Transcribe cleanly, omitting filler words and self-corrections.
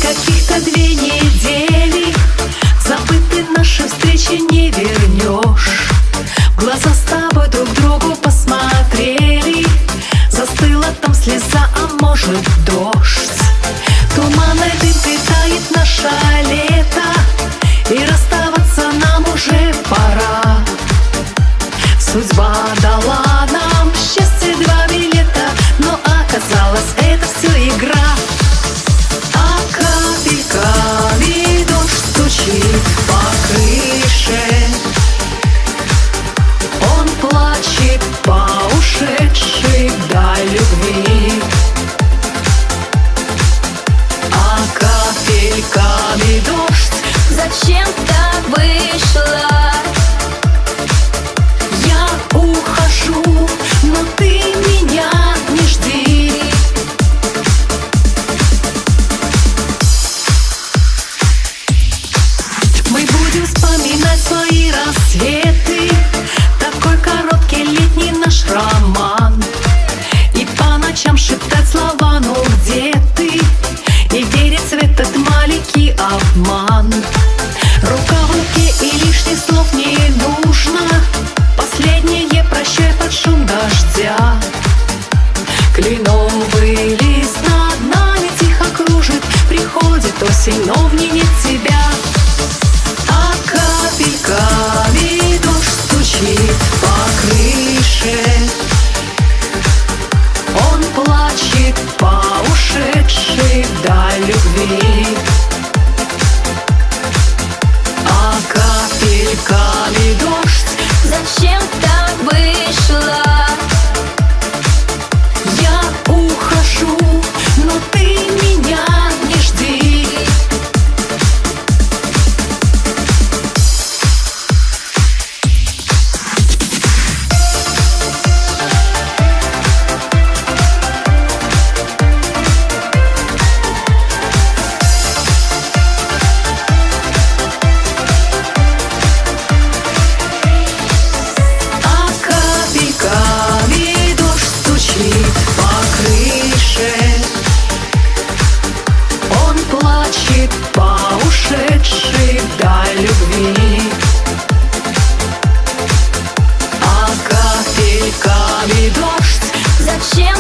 каких-то 2 недели. Забыты наши встречи не вернешь. В глаза с тобой друг другу посмотрели. Застыла там слеза, а может дождь. Туманной дымкой тает наше лето, и расставаться нам уже пора. Судьба дала нам счастье 2 билета, но оказалось, это все игра. А капельками дождь стучит по крыше. Он плачет по ушедшей вдаль любви. А капельками дождь, зачем так вышло? Я ухожу, но ты меня не жди. Мы будем вспоминать свои рассветы, такой короткий летний наш роман. И по ночам шептать слова: ну где ты? И верить в этот маленький обман. Рука в руке, и лишних слов не нужно. Последнее прощай под шум дождя. Кленовый лист над нами тихо кружит. Приходит осень, но в ней нет тебя. А капельками дождь стучит по крыше. Он плачет по ушедшей вдаль любви. А капельками дождь, Зачем так вышло? я ухожу, но ты меня не жди. А капельками дождь стучит по крыше. Он плачет по ушедшей вдаль любви. А капельками дождь, Зачем